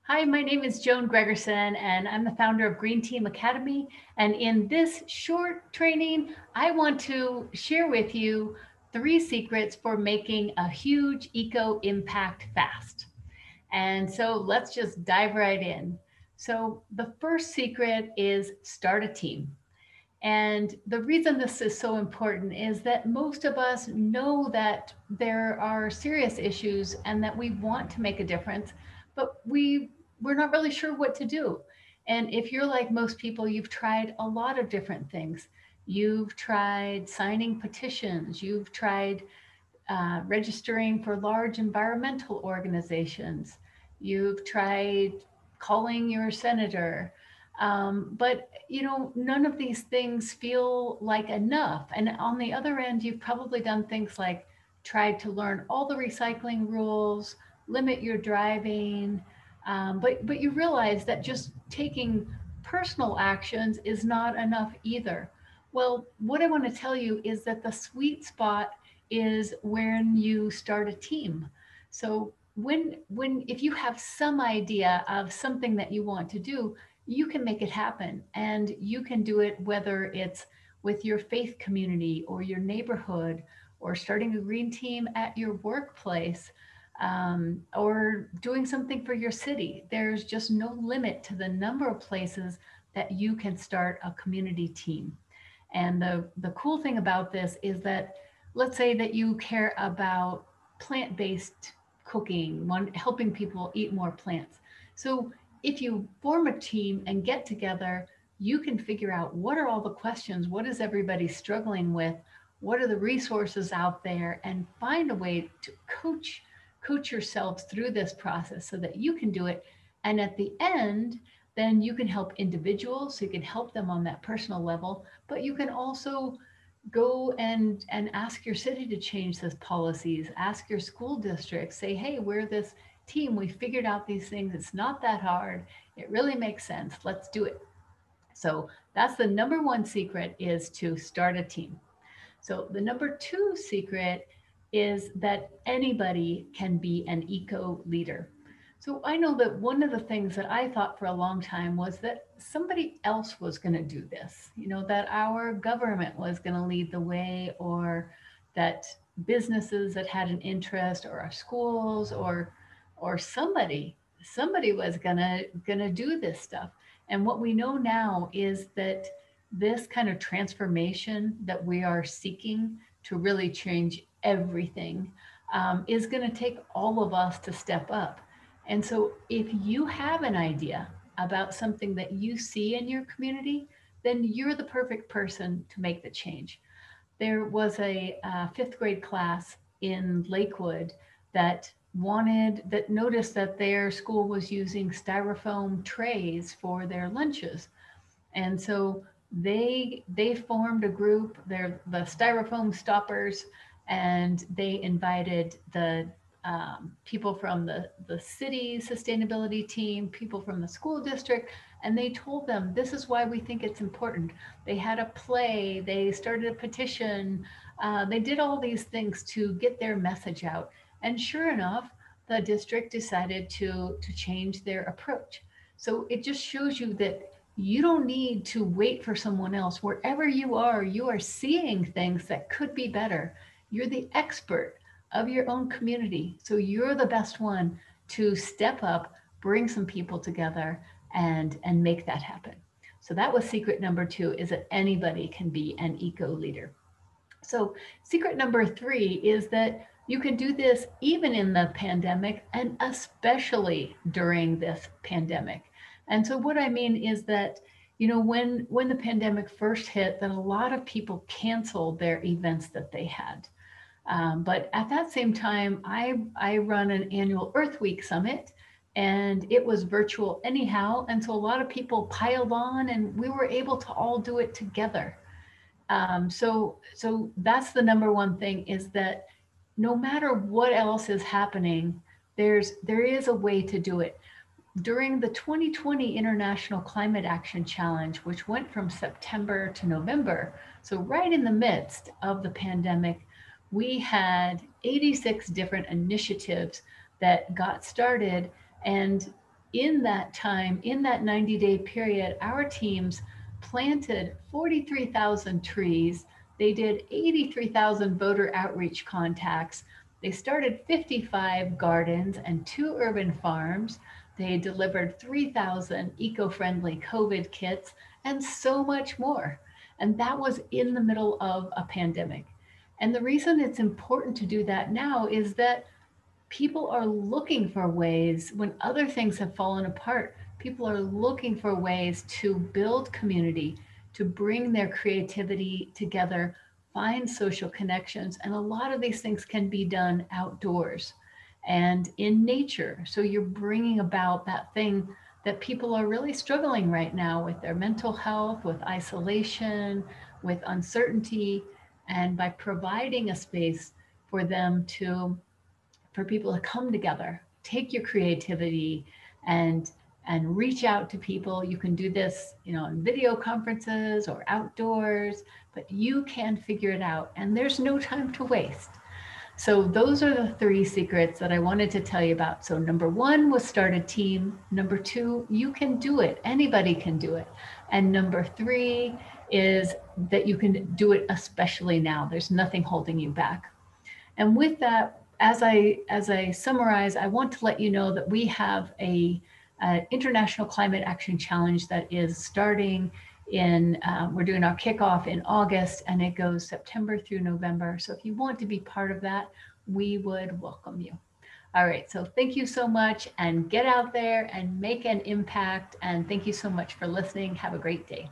Hi, my name is Joan Gregerson, and I'm the founder of Green Team Academy. And in this short training, I want to share with you 3 secrets for making a huge eco impact fast. And so let's just dive right in. So, the first secret is start a team. And the reason this is so important is that most of us know that there are serious issues and that we want to make a difference, but we're not really sure what to do. And if you're like most people, you've tried a lot of different things. You've tried signing petitions, you've tried registering for large environmental organizations. You've tried calling your senator. But none of these things feel like enough. And on the other end, you've probably done things like tried to learn all the recycling rules, limit your driving, but you realize that just taking personal actions is not enough either. Well, what I want to tell you is that the sweet spot is when you start a team. So when if you have some idea of something that you want to do, you can make it happen, and you can do it whether it's with your faith community or your neighborhood or starting a green team at your workplace, or doing something for your city. There's just no limit to the number of places that you can start a community team. And the cool thing about this is that, let's say that you care about plant-based cooking, helping people eat more plants. So if you form a team and get together, you can figure out what are all the questions, what is everybody struggling with, what are the resources out there, and find a way to coach yourselves through this process so that you can do it. And at the end, then you can help individuals, so you can help them on that personal level, but you can also go and ask your city to change those policies, ask your school district, say, hey, we're this team, we figured out these things, it's not that hard, it really makes sense, let's do it. So that's the number one secret, is to start a team. So the number two secret is that anybody can be an eco leader. So I know that one of the things that I thought for a long time was that somebody else was going to do this, that our government was going to lead the way, or that businesses that had an interest, or our schools, or somebody was going to do this stuff. And what we know now is that this kind of transformation that we are seeking to really change everything, is going to take all of us to step up. And so, if you have an idea about something that you see in your community, then you're the perfect person to make the change. There was a fifth grade class in Lakewood that noticed that their school was using styrofoam trays for their lunches, and so they formed a group. They're the styrofoam stoppers, and they invited the people from the city sustainability team, people from the school district, and they told them this is why we think it's important. They had a play, they started a petition, they did all these things to get their message out. And sure enough, the district decided to change their approach. So it just shows you that you don't need to wait for someone else. Wherever you are seeing things that could be better. You're the expert of your own community. So you're the best one to step up, bring some people together, and make that happen. So that was secret number two, is that anybody can be an eco leader. So secret number three is that you can do this even in the pandemic, and especially during this pandemic. And so what I mean is that, when the pandemic first hit, that a lot of people canceled their events that they had. But at that same time, I run an annual Earth Week summit, and it was virtual anyhow. And so a lot of people piled on, and we were able to all do it together. So that's the number one thing, is that no matter what else is happening, there is a way to do it. During the 2020 International Climate Action Challenge, which went from September to November, so right in the midst of the pandemic, we had 86 different initiatives that got started. And in that time, in that 90-day period, our teams planted 43,000 trees. They did 83,000 voter outreach contacts. They started 55 gardens and 2 urban farms. They delivered 3,000 eco-friendly COVID kits and so much more. And that was in the middle of a pandemic. And the reason it's important to do that now is that people are looking for ways when other things have fallen apart. People are looking for ways to build community, to bring their creativity together, find social connections. And a lot of these things can be done outdoors and in nature. So you're bringing about that thing that people are really struggling right now with their mental health, with isolation, with uncertainty. And by providing a space for them to for people to come together, take your creativity and reach out to people. You can do this, in video conferences or outdoors, but you can figure it out and there's no time to waste. So those are the 3 secrets that I wanted to tell you about. So number 1 was start a team. Number 2, you can do it. Anybody can do it. And number 3 is that you can do it especially now. There's nothing holding you back. And with that, as I summarize, I want to let you know that we have a International Climate Action Challenge that is starting in, we're doing our kickoff in August and it goes September through November. So if you want to be part of that, we would welcome you. All right, so thank you so much and get out there and make an impact. And thank you so much for listening. Have a great day.